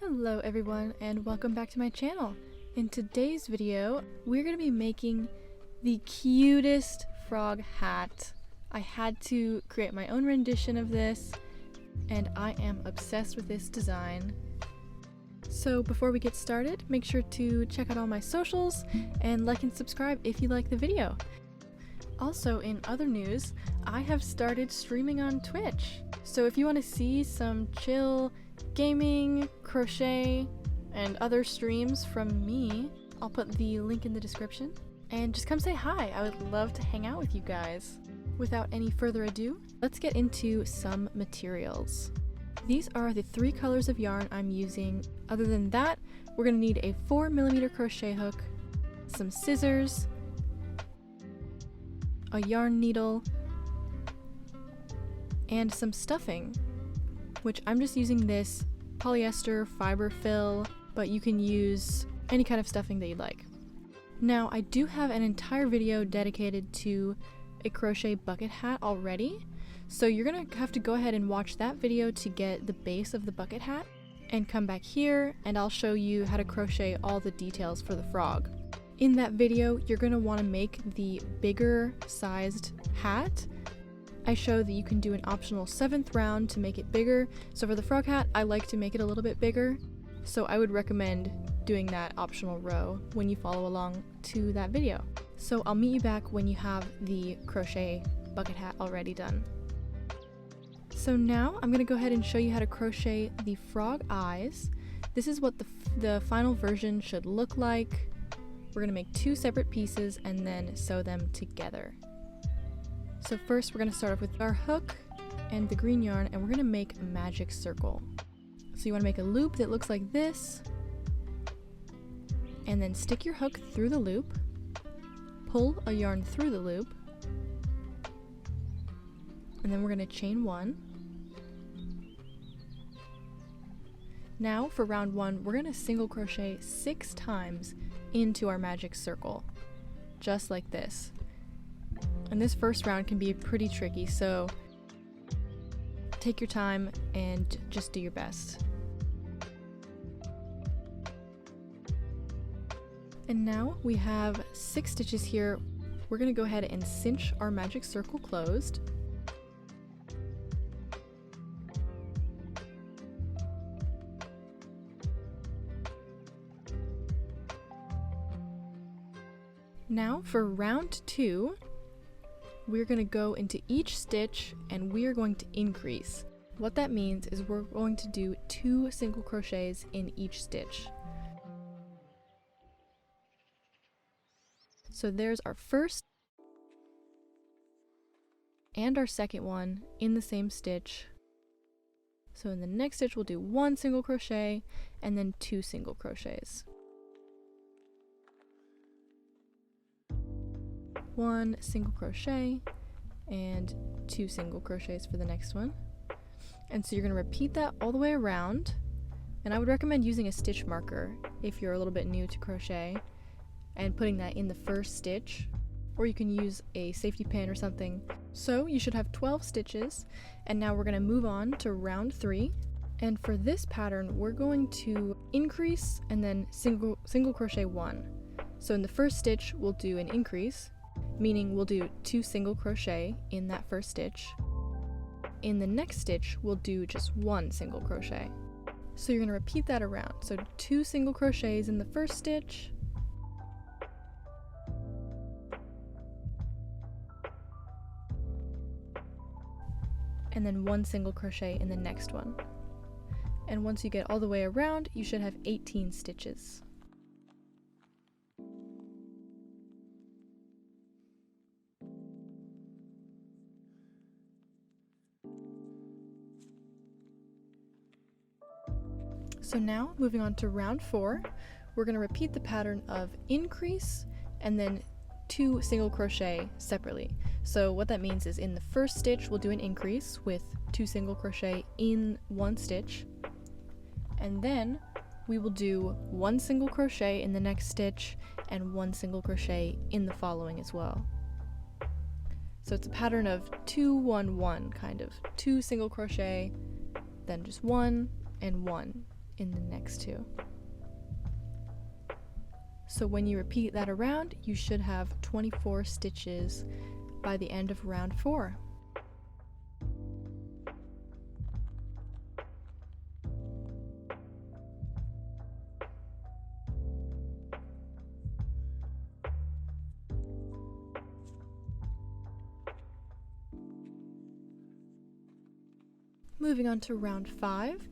Hello everyone and welcome back to my channel. In today's video, we're going to be making the cutest frog hat. I had to create my own rendition of this and I am obsessed with this design. So before we get started, make sure to check out all my socials and like and subscribe if you like the video. Also, in other news, I have started streaming on Twitch. So if you want to see some chill gaming, crochet, and other streams from me, I'll put the link in the description. And just come say hi, I would love to hang out with you guys. Without any further ado, let's get into some materials. These are the 3 colors of yarn I'm using. Other than that, we're going to need a 4mm crochet hook, some scissors, a yarn needle, and some stuffing, which I'm just using this polyester fiberfill, but you can use any kind of stuffing that you'd like. Now, I do have an entire video dedicated to a crochet bucket hat already, so you're gonna have to go ahead and watch that video to get the base of the bucket hat, and come back here and I'll show you how to crochet all the details for the frog. In that video, you're gonna wanna make the bigger sized hat. I show that you can do an optional 7th round to make it bigger. So for the frog hat, I like to make it a little bit bigger. So I would recommend doing that optional row when you follow along to that video. So I'll meet you back when you have the crochet bucket hat already done. So now I'm gonna go ahead and show you how to crochet the frog eyes. This is what the final version should look like. We're gonna make 2 separate pieces and then sew them together. So first we're going to start off with our hook and the green yarn, and we're going to make a magic circle. So you want to make a loop that looks like this, and then stick your hook through the loop, pull a yarn through the loop, and then we're going to chain 1. Now for round 1, we're going to single crochet 6 times into our magic circle, just like this. And this first round can be pretty tricky, so take your time and just do your best. And now we have 6 stitches here. We're going to go ahead and cinch our magic circle closed. Now for round 2, we're going to go into each stitch and we're going to increase. What that means is we're going to do 2 single crochets in each stitch. So there's our first and our second one in the same stitch. So in the next stitch we'll do 1 single crochet and then 2 single crochets. 1 single crochet and 2 single crochets for the next one. And so you're going to repeat that all the way around, and I would recommend using a stitch marker if you're a little bit new to crochet and putting that in the first stitch, or you can use a safety pin or something. So you should have 12 stitches, and now we're going to move on to round 3. And for this pattern we're going to increase and then single crochet 1. So in the first stitch we'll do an increase, meaning we'll do 2 single crochet in that first stitch. In the next stitch we'll do just 1 single crochet. So you're going to repeat that around. So 2 single crochets in the first stitch, and then 1 single crochet in the next one. And once you get all the way around, you should have 18 stitches. So now, moving on to round 4, we're going to repeat the pattern of increase and then 2 single crochet separately. So what that means is in the first stitch we'll do an increase with 2 single crochet in 1 stitch, and then we will do 1 single crochet in the next stitch and 1 single crochet in the following as well. So it's a pattern of 2 1 1, kind of 2 single crochet, then just 1 and 1 in the next two. So when you repeat that around, you should have 24 stitches by the end of round 4. Moving on to round 5,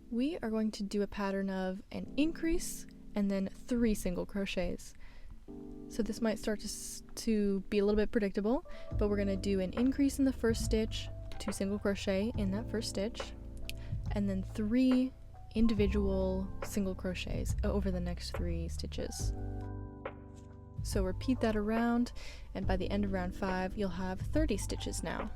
we are going to do a pattern of an increase and then 3 single crochets. So this might start to be a little bit predictable, but we're going to do an increase in the first stitch, 2 single crochet in that first stitch, and then 3 individual single crochets over the next 3 stitches. So repeat that around, and by the end of round 5 you'll have 30 stitches now.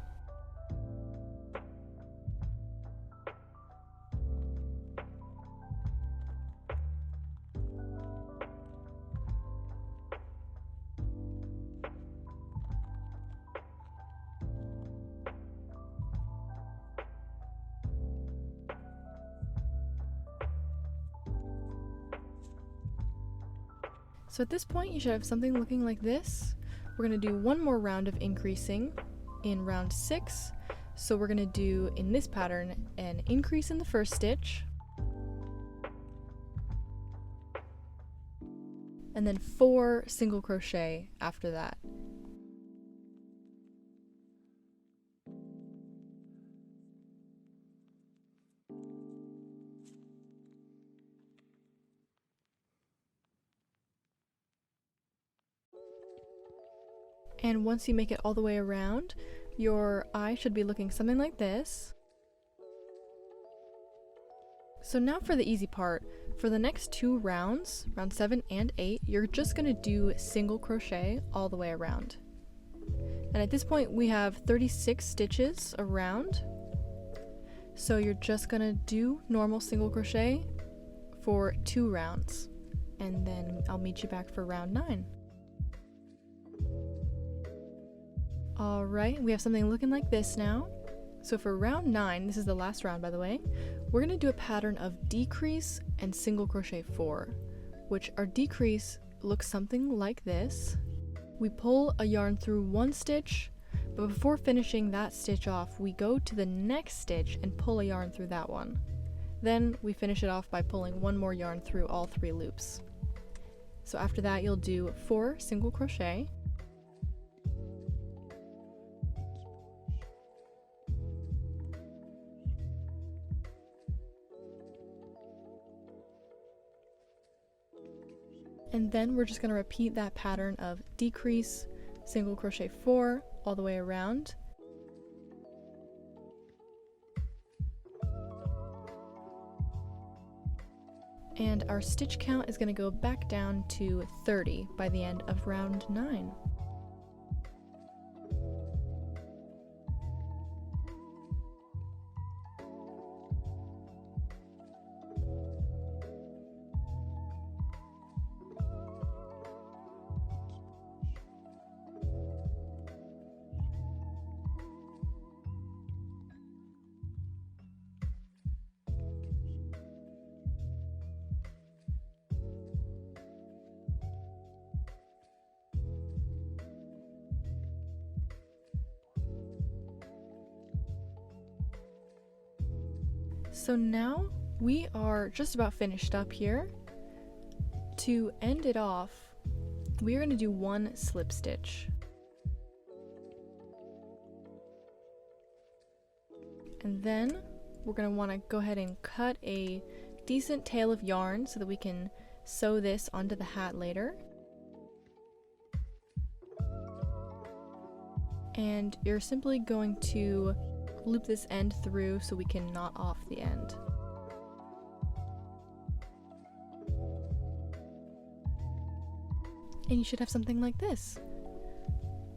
So at this point you should have something looking like this. We're going to do one more round of increasing in round 6. So we're going to do, in this pattern, an increase in the first stitch, and then 4 single crochet after that. And once you make it all the way around, your eye should be looking something like this. So now for the easy part. For the next 2 rounds, round 7 and 8, you're just going to do single crochet all the way around. And at this point we have 36 stitches around. So you're just going to do normal single crochet for 2 rounds. And then I'll meet you back for round 9. Alright, we have something looking like this now. So for round 9, this is the last round by the way, we're going to do a pattern of decrease and single crochet 4, which our decrease looks something like this. We pull a yarn through 1 stitch, but before finishing that stitch off, we go to the next stitch and pull a yarn through that one. Then we finish it off by pulling 1 more yarn through all 3 loops. So after that you'll do 4 single crochet, and then we're just going to repeat that pattern of decrease, single crochet 4 all the way around. And our stitch count is going to go back down to 30 by the end of round 9. So now we are just about finished up here. To end it off, we are going to do 1 slip stitch. And then we're going to want to go ahead and cut a decent tail of yarn so that we can sew this onto the hat later. And you're simply going to loop this end through so we can knot off the end. And you should have something like this.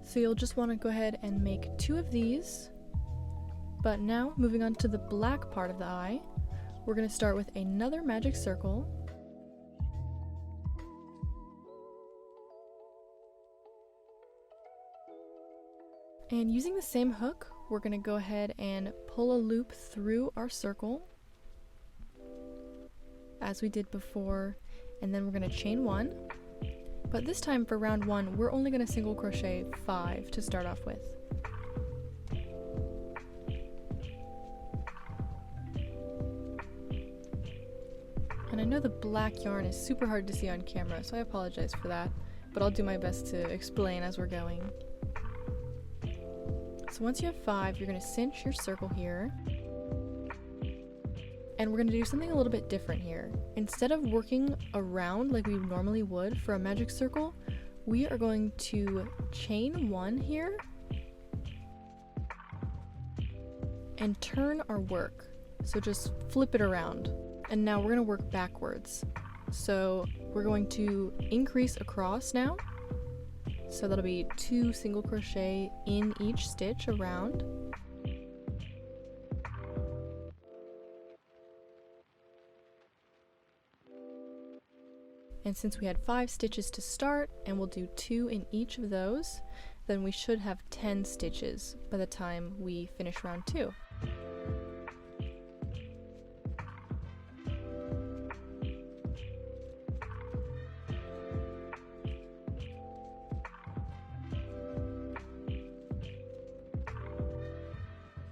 So you'll just want to go ahead and make 2 of these. But now, moving on to the black part of the eye, we're going to start with another magic circle. And using the same hook, we're going to go ahead and pull a loop through our circle. as we did before, and then we're going to chain 1. But this time for round 1, we're only going to single crochet 5 to start off with. And I know the black yarn is super hard to see on camera, so I apologize for that, but I'll do my best to explain as we're going. So once you have 5, you're going to cinch your circle here. And we're going to do something a little bit different here. Instead of working around like we normally would for a magic circle, we are going to chain 1 here and turn our work. So just flip it around. And now we're going to work backwards. So we're going to increase across now. So that'll be 2 single crochet in each stitch around. And since we had 5 stitches to start, and we'll do 2 in each of those, then we should have 10 stitches by the time we finish round 2.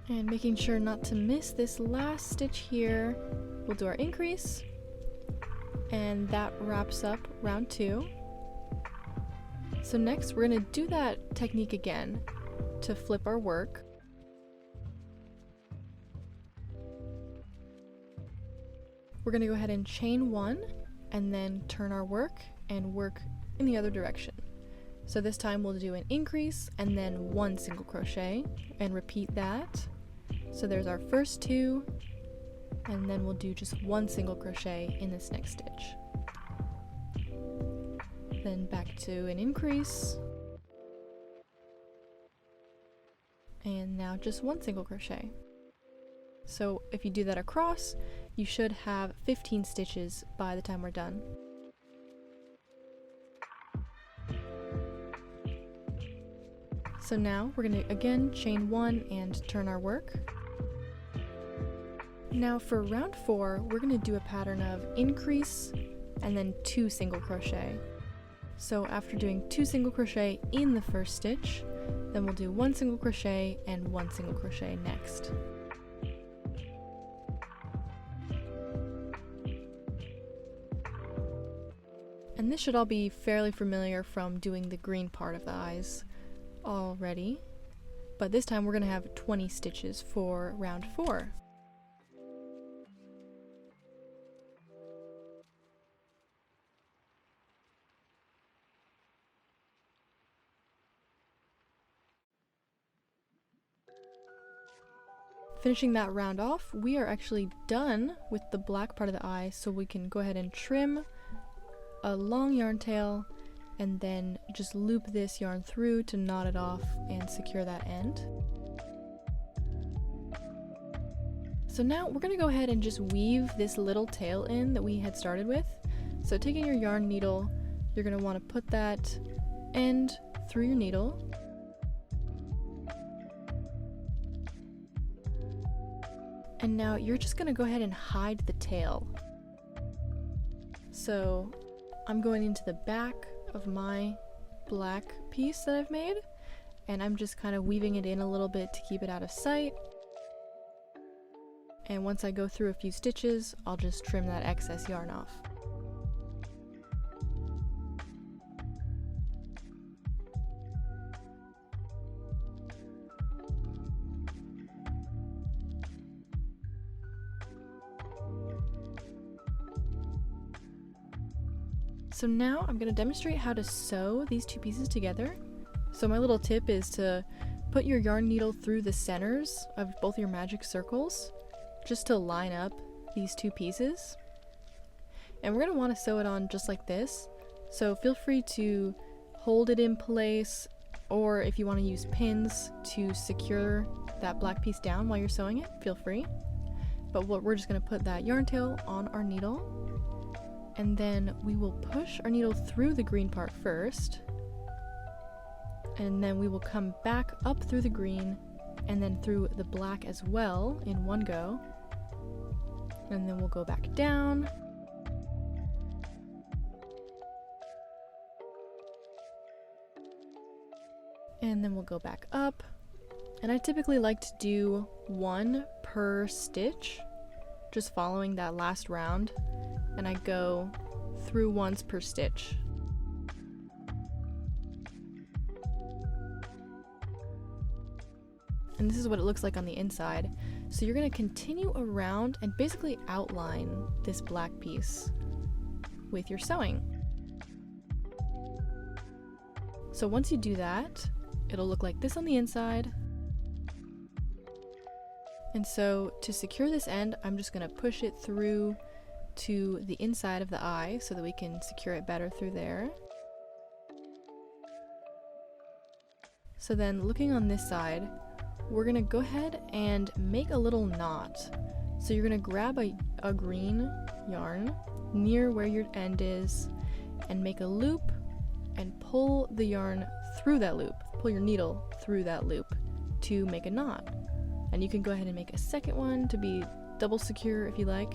And making sure not to miss this last stitch here, we'll do our increase, and that wraps up round 2. So next we're going to do that technique again to flip our work. We're going to go ahead and chain 1 and then turn our work and work in the other direction. So this time we'll do an increase and then 1 single crochet and repeat that. So there's our first 2, and then we'll do just 1 single crochet in this next stitch. Then back to an increase, and now just 1 single crochet. So if you do that across, you should have 15 stitches by the time we're done. So now we're going to again chain 1 and turn our work. Now for round 4, we're going to do a pattern of increase and then 2 single crochet. So after doing 2 single crochet in the first stitch, then we'll do 1 single crochet and 1 single crochet next. And this should all be fairly familiar from doing the green part of the eyes already, but this time we're going to have 20 stitches for round 4. Finishing that round off, we are actually done with the black part of the eye, so we can go ahead and trim a long yarn tail and then just loop this yarn through to knot it off and secure that end. So now we're going to go ahead and just weave this little tail in that we had started with. So taking your yarn needle, you're going to want to put that end through your needle. And now you're just going to go ahead and hide the tail. So I'm going into the back of my black piece that I've made, and I'm just kind of weaving it in a little bit to keep it out of sight. And once I go through a few stitches, I'll just trim that excess yarn off. So now I'm going to demonstrate how to sew these 2 pieces together. So my little tip is to put your yarn needle through the centers of both your magic circles, just to line up these 2 pieces. And we're going to want to sew it on just like this. So feel free to hold it in place, or if you want to use pins to secure that black piece down while you're sewing it, feel free. But we're just going to put that yarn tail on our needle, and then we will push our needle through the green part first, and then we will come back up through the green and then through the black as well in one go, and then we'll go back down And then we'll go back up. And I typically like to do one per stitch, just following that last round. And I go through once per stitch. And this is what it looks like on the inside. So you're going to continue around and basically outline this black piece with your sewing. So once you do that, it'll look like this on the inside. And so to secure this end, I'm just going to push it through to the inside of the eye so that we can secure it better through there. So then looking on this side, we're going to go ahead and make a little knot. So you're going to grab a green yarn near where your end is and make a loop and pull the yarn through that loop. Pull your needle through that loop to make a knot. And you can go ahead and make a second one to be double secure if you like,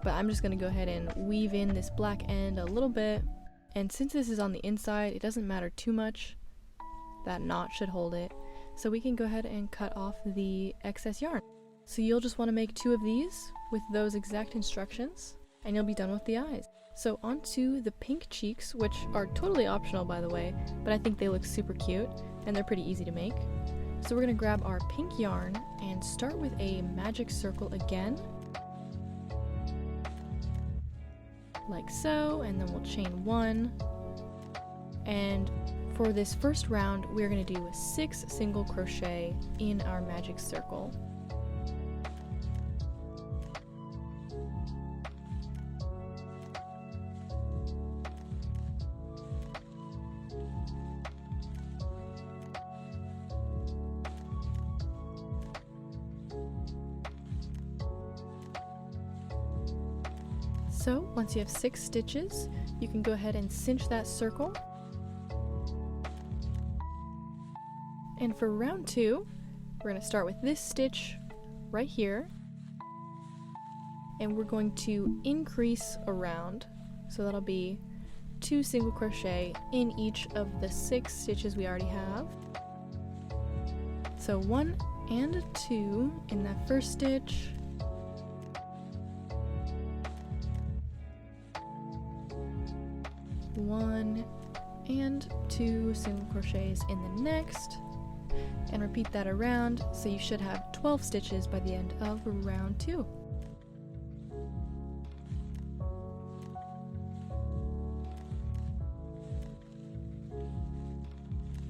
but I'm just going to go ahead and weave in this black end a little bit. And since this is on the inside, it doesn't matter too much. That knot should hold it. So we can go ahead and cut off the excess yarn. So you'll just want to make 2 of these with those exact instructions, and you'll be done with the eyes. So onto the pink cheeks, which are totally optional by the way, but I think they look super cute and they're pretty easy to make. So we're going to grab our pink yarn and start with a magic circle again, like so, and then we'll chain 1. And for this first round, we're going to do 6 single crochet in our magic circle. So once you have 6 stitches, you can go ahead and cinch that circle. And for round 2, we're going to start with this stitch right here, and we're going to increase around. So that'll be 2 single crochet in each of the 6 stitches we already have. So 1 and 2 in that first stitch, one and 2 single crochets in the next, and repeat that around, so you should have 12 stitches by the end of round 2.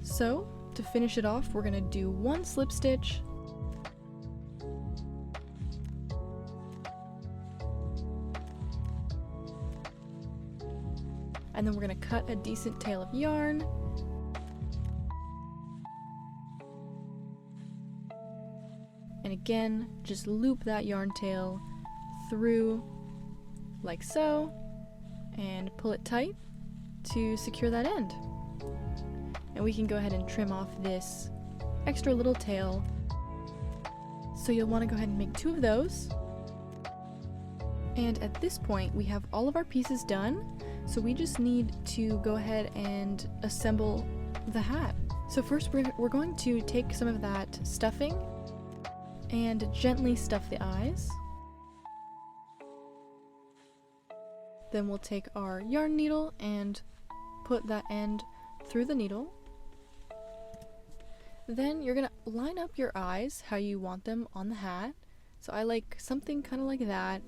So to finish it off, we're going to do 1 slip stitch, and then we're going to cut a decent tail of yarn, and again just loop that yarn tail through like so and pull it tight to secure that end. And we can go ahead and trim off this extra little tail. So you'll want to go ahead and make 2 of those. And at this point we have all of our pieces done, so we just need to go ahead and assemble the hat. So first we're going to take some of that stuffing and gently stuff the eyes. Then we'll take our yarn needle and put that end through the needle. Then you're going to line up your eyes how you want them on the hat. So I like something kind of like that.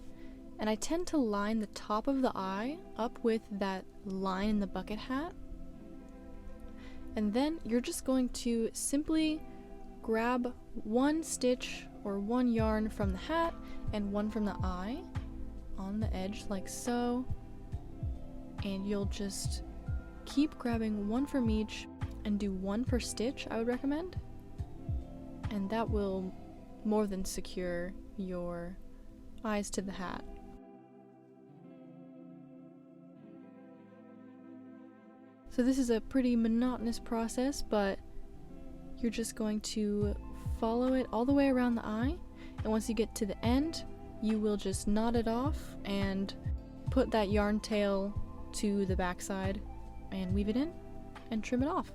And I tend to line the top of the eye up with that line in the bucket hat. And then you're just going to simply grab 1 stitch or 1 yarn from the hat and 1 from the eye on the edge like so. And you'll just keep grabbing 1 from each and do 1 per stitch, I would recommend. And that will more than secure your eyes to the hat. So this is a pretty monotonous process, but you're just going to follow it all the way around the eye, and once you get to the end, you will just knot it off and put that yarn tail to the back side and weave it in and trim it off.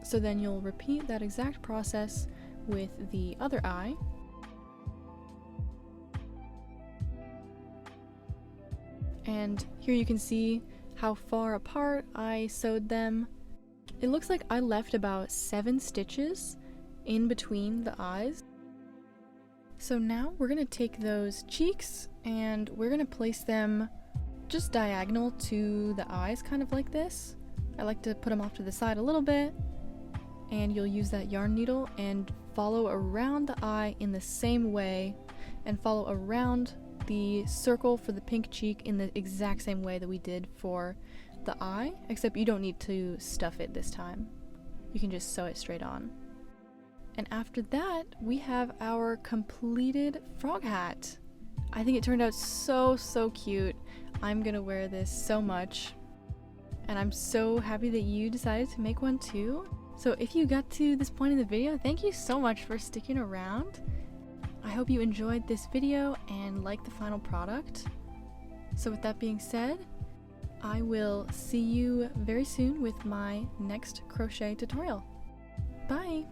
So then you'll repeat that exact process with the other eye. And here you can see how far apart I sewed them. It looks like I left about 7 stitches in between the eyes. So now we're going to take those cheeks and we're going to place them just diagonal to the eyes, kind of like this. I like to put them off to the side a little bit, and you'll use that yarn needle and follow around the eye in the same way, and follow around the circle for the pink cheek in the exact same way that we did for the eye, except you don't need to stuff it this time. You can just sew it straight on. And after that, we have our completed frog hat. I think it turned out so cute. I'm gonna wear this so much. And I'm so happy that you decided to make one too. So if you got to this point in the video, thank you so much for sticking around. I hope you enjoyed this video and liked the final product. So with that being said, I will see you very soon with my next crochet tutorial. Bye!